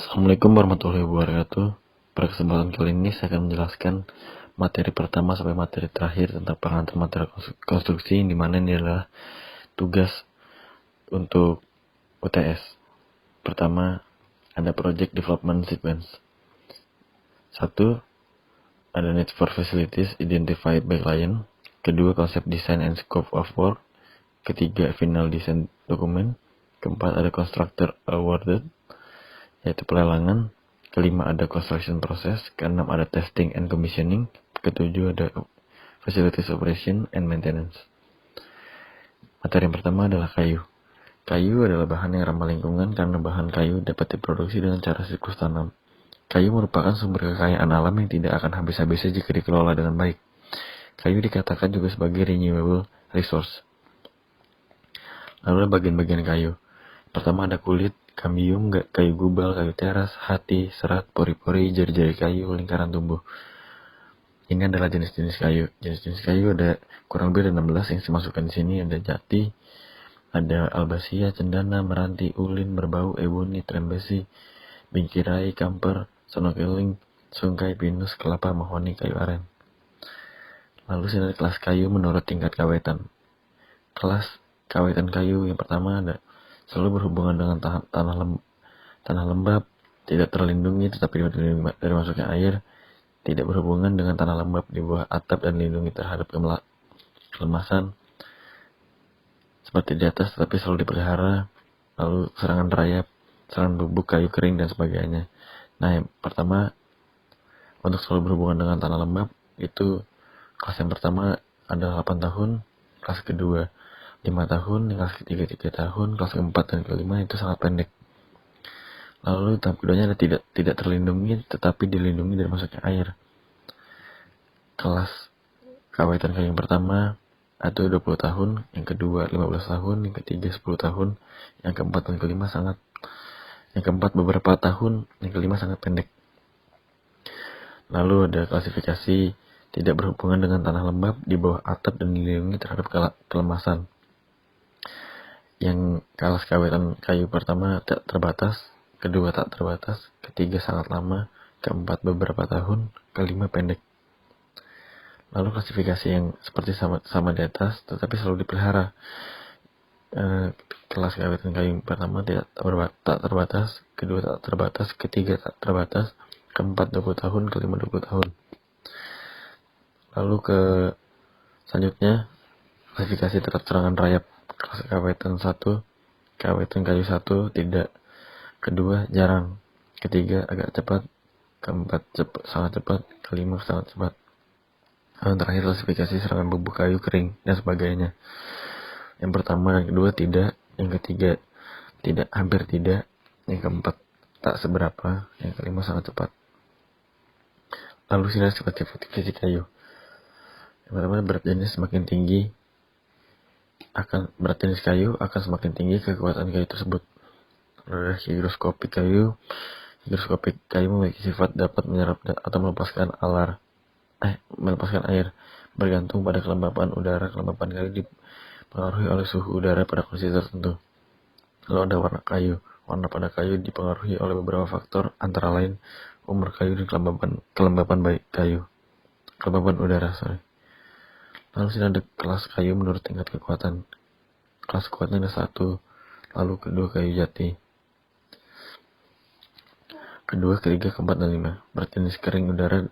Assalamualaikum warahmatullahi wabarakatuh. Pada kesempatan kali ini saya akan menjelaskan materi pertama sampai materi terakhir tentang pengantar materi konstruksi, di mana ini adalah tugas untuk UTS. Pertama, ada Project Development Sequence. 1. Ada Need for Facilities Identified by Client. Kedua, Konsep Design and Scope of Work. Ketiga, Final Design Document. Keempat, ada Constructor Awarded, yaitu pelelangan. Kelima, ada construction process. Keenam, ada testing and commissioning. Ketujuh, ada facilities operation and maintenance. Materi yang pertama adalah kayu. Kayu adalah bahan yang ramah lingkungan karena bahan kayu dapat diproduksi dengan cara siklus tanam. Kayu merupakan sumber kekayaan alam yang tidak akan habis-habisnya jika dikelola dengan baik. Kayu dikatakan juga sebagai renewable resource. Lalu bagian-bagian kayu. Pertama ada kulit, kambium, kayu gubal, kayu teras, hati, serat, pori-pori, jari-jari kayu, lingkaran tumbuh. Ini adalah jenis-jenis kayu. Jenis-jenis kayu ada kurang lebih ada 16 yang saya masukkan di sini. Ada jati, ada albasia, cendana, meranti, ulin, berbau, eboni, trembesi, bingkirai, kamper, sonokeling, sungkai, pinus, kelapa, mahoni, kayu aren. Lalu sini ada kelas kayu menurut tingkat kawetan. Kelas kawetan kayu yang pertama ada selalu berhubungan dengan tanah lembab, tidak terlindungi tetapi dilindungi dari masuknya air, tidak berhubungan dengan tanah lembab di bawah atap dan dilindungi terhadap kelemasan seperti di atas tetapi selalu dipelihara. Lalu serangan rayap, serangan bubuk, kayu kering dan sebagainya. Nah, yang pertama untuk selalu berhubungan dengan tanah lembab itu kelas yang pertama adalah 8 tahun, kelas kedua 5 tahun, kelas ketiga 3 tahun, kelas keempat dan kelima itu sangat pendek. Lalu tahap keduanya ada tidak terlindungi tetapi dilindungi dari masuknya air. Kelas kawetan kayu yang pertama itu 20 tahun, yang kedua 15 tahun, yang ketiga 10 tahun, yang keempat dan kelima yang keempat beberapa tahun, yang kelima sangat pendek. Lalu ada klasifikasi tidak berhubungan dengan tanah lembab di bawah atap dan dilindungi terhadap kelemasan. Yang kelas kawetan kayu pertama tak terbatas, kedua tak terbatas, ketiga sangat lama, keempat beberapa tahun, kelima pendek. Lalu klasifikasi yang seperti sama di atas tetapi selalu dipelihara. Kelas kawetan kayu pertama tak terbatas, kedua tak terbatas, ketiga tak terbatas, keempat 20 tahun, kelima 20 tahun. Lalu ke selanjutnya klasifikasi terhadap serangan rayap. Kelas kawetan 1, kawetan kayu 1 tidak, kedua jarang, ketiga agak cepat, keempat sangat cepat, kelima sangat cepat. Yang terakhir klasifikasi serangan bubuk, kayu kering dan sebagainya. Yang pertama dan kedua tidak, yang ketiga tidak, hampir tidak, yang keempat tak seberapa, yang kelima sangat cepat. Lalu sini sifat-sifat fisik kayu. Yang pertama berat jenis semakin tinggi berat jenis kayu akan semakin tinggi kekuatan kayu tersebut. Higroskopik kayu memiliki sifat dapat menyerap atau melepaskan air bergantung pada kelembapan udara. Kelembapan kayu dipengaruhi oleh suhu udara pada kondisi tertentu. Lalu ada warna pada kayu dipengaruhi oleh beberapa faktor antara lain umur kayu dan kelembapan udara. Lalu sini ada kelas kayu menurut tingkat kekuatan. Kelas kuatnya ada 1, lalu kedua kayu jati, kedua, ketiga, keempat, dan 5. Berat jenis kering udara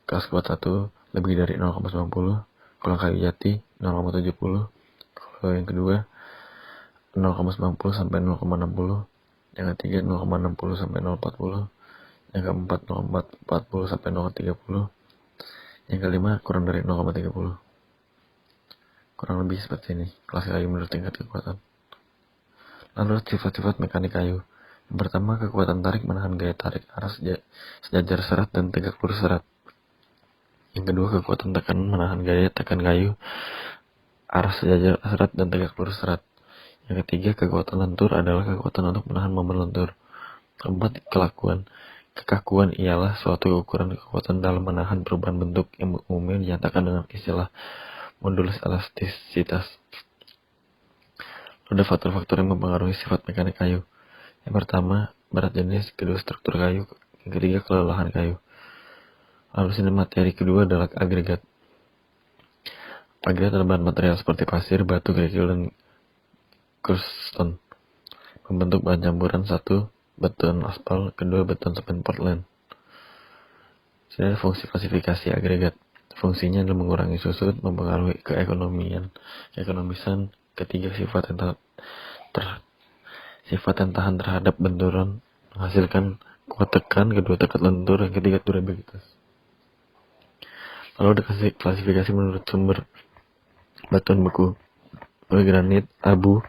kelas kuat 1 lebih dari 0,90, kalau kayu jati 0,70, kalau yang kedua 0,90 sampai 0,60, yang ketiga 0,60 sampai 0,40, yang keempat 0,40 sampai 0,30, yang kelima kurang dari 0,30. Kurang lebih seperti ini kelas kayu menurut tingkat kekuatan. Lalu sifat-sifat mekanik kayu. Yang pertama, kekuatan tarik menahan gaya tarik arah sejajar serat dan tegak lurus serat. Yang kedua, kekuatan tekan menahan gaya tekan kayu arah sejajar serat dan tegak lurus serat. Yang ketiga, kekuatan lentur adalah kekuatan untuk menahan momen lentur. Keempat, kekakuan ialah suatu ukuran kekuatan dalam menahan perubahan bentuk yang umumnya dinyatakan dengan istilah modulus elastisitas. Ada faktor-faktor yang mempengaruhi sifat mekanik kayu. Yang pertama, berat jenis, kedua struktur kayu, yang ketiga kelelahan kayu. Lalu sini materi kedua adalah agregat. Agregat adalah bahan material seperti pasir, batu, kerikil, dan crusstone. Membentuk bahan campuran: satu, beton aspal, kedua, beton semen Portland. Sini ada fungsi klasifikasi agregat. Fungsinya adalah mengurangi susut, mempengaruhi keekonomisan, ketiga sifat yang tahan terhadap benturan, menghasilkan kuat tekan, kedua tekan lentur, yang ketiga durabilitas. Lalu ada klasifikasi menurut sumber: batuan beku, granit, abu.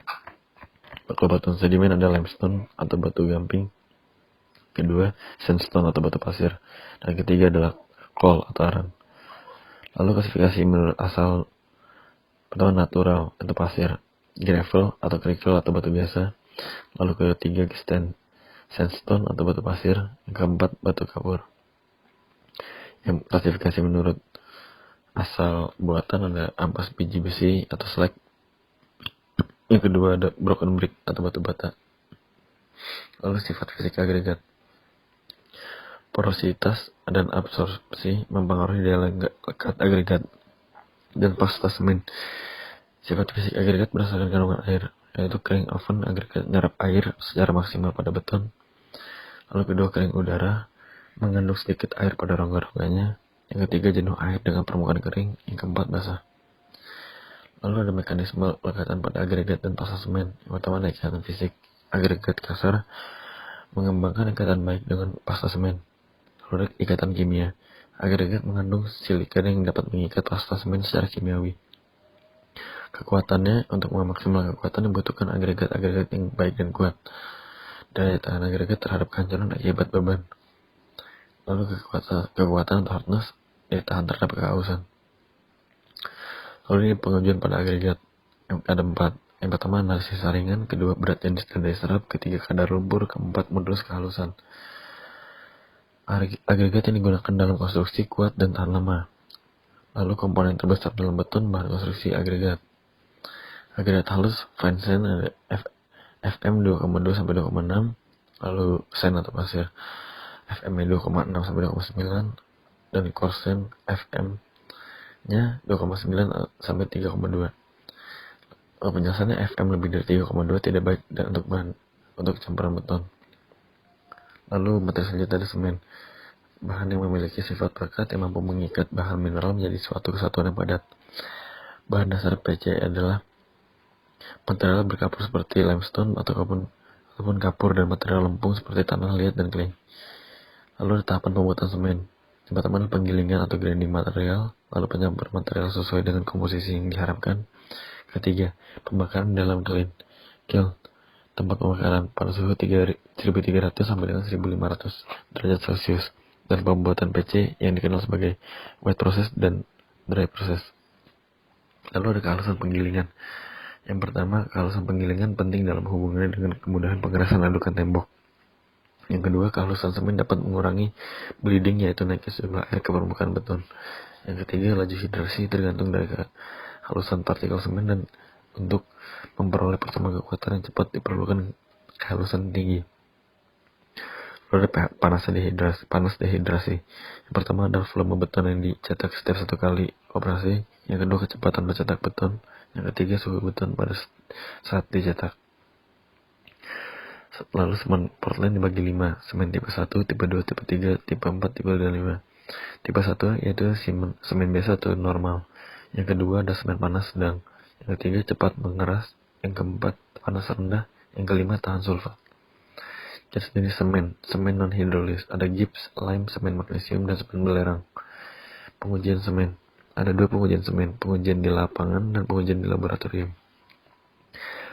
Kalau batuan sedimen ada limestone atau batu gamping, kedua sandstone atau batu pasir, dan ketiga adalah coal atau arang. Lalu klasifikasi menurut asal: pertama natural atau pasir, gravel atau kerikil atau batu biasa. Lalu ketiga sandstone atau batu pasir, yang keempat batu kapur. Yang klasifikasi menurut asal buatan ada ampas biji besi atau slag. Yang kedua ada broken brick atau batu bata. Lalu sifat fisik agregat: porositas dan absorpsi mempengaruhi daya lekat agregat dan pasta semen. Sifat fisik agregat berdasarkan kandungan air, yaitu kering oven agregat nyerap air secara maksimal pada beton. Lalu kedua kering udara, mengandung sedikit air pada rongga-rongganya. Yang ketiga jenuh air dengan permukaan kering. Yang keempat basah. Lalu ada mekanisme lekatan pada agregat dan pasta semen. Yang pertama ada ikatan fisik. Agregat kasar mengembangkan ikatan baik dengan pasta semen. Lalu ada ikatan kimia. Agregat mengandung silika yang dapat mengikat pasta semen secara kimiawi. Kekuatannya: untuk memaksimalkan kekuatan dibutuhkan agregat-agregat yang baik dan kuat. Daya tahan agregat terhadap kehancuran akibat beban. Lalu kekuatan atau hardness, daya tahan terhadap kehausan. Lalu ini pengujian pada agregat. Ada 4. Yang pertama analisis saringan, kedua berat jenis dan daya serap, ketiga kadar lumpur, keempat modulus kehalusan. Agregat yang digunakan dalam konstruksi kuat dan tahan lama. Lalu komponen terbesar dalam beton bahan konstruksi agregat. Agregat halus fine sand ada FM 2,2 sampai 2,6. Lalu sand atau pasir FM 2,6 sampai 2,9, dan coarse sand FM nya 2,9 sampai 3,2. Penjelasannya FM lebih dari 3,2 tidak baik dan untuk campuran beton. Lalu materi selanjutnya ada semen. Bahan yang memiliki sifat perekat yang mampu mengikat bahan mineral menjadi suatu kesatuan yang padat. Bahan dasar PC adalah material berkapur seperti limestone ataupun kapur, dan material lempung seperti tanah liat dan clay. Lalu ada tahapan pembuatan semen. Yang pertama adalah penggilingan atau grinding material, lalu pencampuran material sesuai dengan komposisi yang diharapkan. Ketiga, pembakaran dalam kiln, tempat pembakaran pada suhu 1300 sampai dengan 1500 derajat Celcius, dan pembuatan PC yang dikenal sebagai wet process dan dry process. Lalu ada kehalusan penggilingan. Yang pertama, kehalusan penggilingan penting dalam hubungannya dengan kemudahan pengerasan adukan tembok. Yang kedua, kehalusan semen dapat mengurangi bleeding, yaitu naiknya sejumlah air ke permukaan beton. Yang ketiga, laju hidrasi tergantung dari kehalusan partikel semen, dan untuk memperoleh pertemuan kekuatan yang cepat diperlukan kehalusan tinggi. Lalu ada panas dehidrasi. Yang pertama adalah volume beton yang dicetak setiap 1 kali operasi. Yang kedua, kecepatan mencetak beton. Yang ketiga, suhu beton pada saat dicetak. Lalu semen Portland dibagi 5. Semen tipe 1, tipe 2, tipe 3, tipe 4, tipe 5. Tipe 1 yaitu semen biasa atau normal. Yang kedua ada semen panas sedang. Yang ketiga cepat mengeras. Yang keempat panas rendah. Yang kelima tahan sulfat. Jenis semen non hidrolis ada gips, lime, semen magnesium, dan semen belerang. Pengujian semen ada 2 pengujian semen, pengujian di lapangan dan pengujian di laboratorium.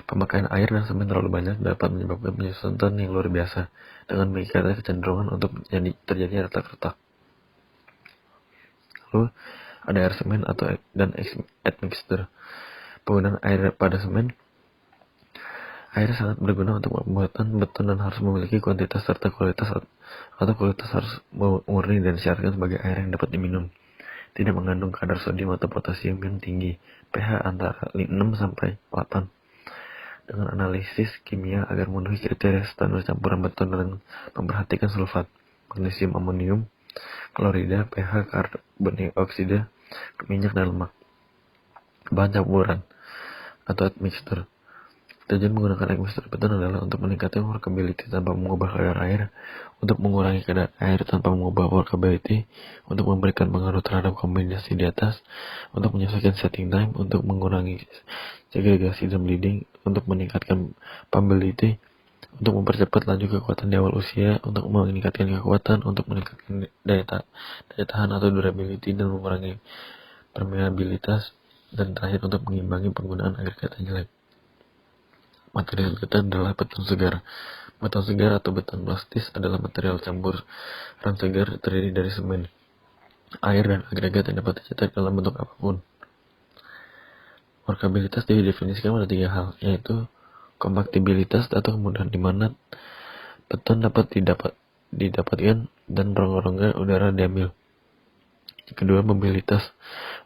Pemakaian air dan semen terlalu banyak dapat menyebabkan penyusutan yang luar biasa dengan mengikat kecenderungan untuk terjadi retak-retak. Lalu ada air semen dan admixture. Penggunaan air pada semen. Air sangat berguna untuk pembuatan beton dan harus memiliki kuantitas serta kualitas harus murni dan disyaratkan sebagai air yang dapat diminum. Tidak mengandung kadar sodium atau potasium yang tinggi, pH antara 6 sampai 8. dengan analisis kimia agar memenuhi kriteria standar campuran beton dengan memperhatikan sulfat, magnesium, amonium, klorida, pH, karbon dioksida, minyak, dan lemak. Bahan campuran atau admixture. Tujuan menggunakan admixture beton adalah untuk meningkatkan workability tanpa mengubah kadar air, untuk mengurangi kadar air tanpa mengubah workability, untuk memberikan pengaruh terhadap kombinasi di atas, untuk menyesuaikan setting time, untuk mengurangi segregasi dan bleeding, untuk meningkatkan pumpability, untuk mempercepat laju kekuatan di awal usia, untuk meningkatkan kekuatan, untuk meningkatkan daya tahan atau durability dan mengurangi permeabilitas, dan terakhir untuk mengimbangi penggunaan agregat yang jelek. Material beton adalah beton segar. Beton segar atau beton plastis adalah material campuran segar terdiri dari semen, air, dan agregat yang dapat dicetak dalam bentuk apapun. Workabilitas didefinisikan pada 3 hal, yaitu kompaktibilitas atau kemudahan di mana beton dapat didapatkan dan rongga-rongga udara diambil. Kedua, mobilitas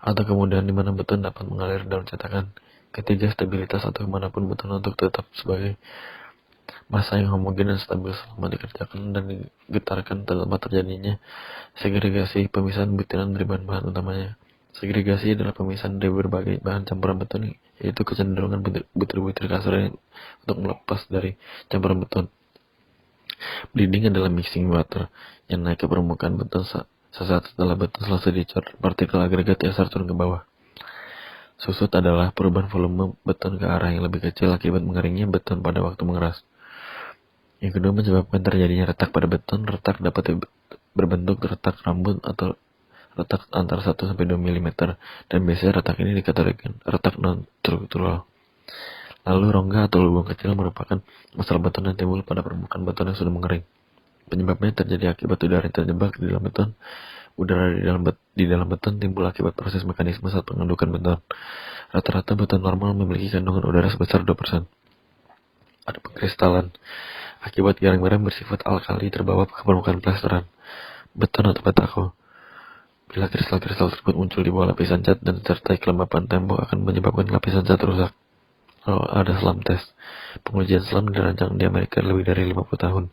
atau kemudahan di mana beton dapat mengalir dalam cetakan. Ketiga, stabilitas atau kemanapun beton untuk tetap sebagai massa yang homogen dan stabil selama dikerjakan dan digetarkan tanpa terjadinya segregasi pemisahan butiran dari bahan-bahan utamanya. Segregasi adalah pemisahan dari berbagai bahan campuran beton, yaitu kecenderungan butir-butir kasar untuk melepas dari campuran beton. Bleeding adalah mixing water yang naik ke permukaan beton sesaat setelah beton selesai dicor. Partikel agregat dasar turun ke bawah. Susut adalah perubahan volume beton ke arah yang lebih kecil akibat mengeringnya beton pada waktu mengeras. Yang kedua, menyebabkan terjadinya retak pada beton. Retak dapat berbentuk retak rambut atau retak antara 1-2 mm, dan biasanya retak ini dikategorikan retak non-struktural. Lalu rongga atau lubang kecil merupakan masalah beton yang timbul pada permukaan beton yang sudah mengering. Penyebabnya terjadi akibat udara yang terjebak di dalam beton. Udara di dalam beton timbul akibat proses mekanisme saat pengadukan beton. Rata-rata beton normal memiliki kandungan udara sebesar 2%. Ada pengkristalan. Akibat garam-garam bersifat alkali terbawa ke permukaan plesteran beton atau batako. Bila kristal-kristal tersebut muncul di bawah lapisan cat dan disertai kelembapan tembok akan menyebabkan lapisan cat rusak. Lalu ada slam test. Pengujian slam dirancang di Amerika lebih dari 50 tahun.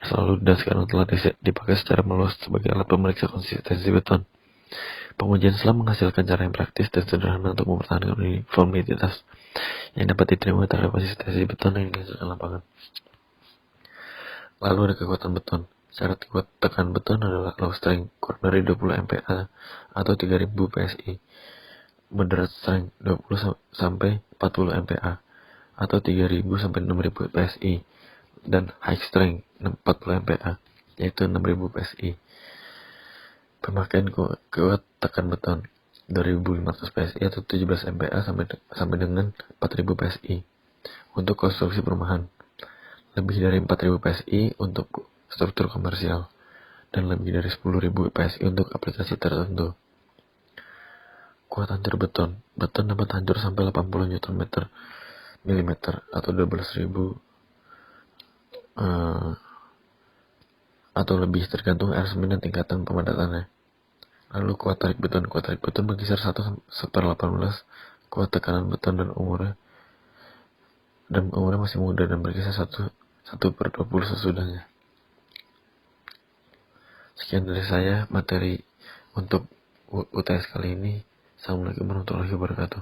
Selalu dan sekarang telah dipakai secara meluas sebagai alat pemeriksa konsistensi beton. Pengujian slam menghasilkan cara yang praktis dan sederhana untuk mempertahankan uniformitas yang dapat diterima terhadap konsistensi beton yang dihasilkan lapangan. Lalu ada kekuatan beton. Syarat kuat tekan beton adalah low strength kurang dari 20 MPa atau 3000 PSI, moderate strength 20 sampai 40 MPa atau 3000 sampai 6000 PSI, dan high strength 40 MPa yaitu 6000 PSI. Pemakaian kuat tekan beton 2500 PSI atau 17 MPa sampai dengan 4000 PSI untuk konstruksi perumahan, lebih dari 4000 PSI untuk struktur komersial, dan lebih dari 10.000 PSI untuk aplikasi tertentu. Kuat hancur beton. Beton dapat hancur sampai 80 Nm atau 12.000 atau lebih tergantung RSM dan tingkatan pemadatannya. Lalu kuat tarik beton. Kuat tarik beton berkisar 1/18 kuat tekanan beton dan umurnya masih muda dan berkisar 1/20 sesudahnya. Sekian dari saya materi untuk UTS kali ini. Assalamualaikum warahmatullahi wabarakatuh.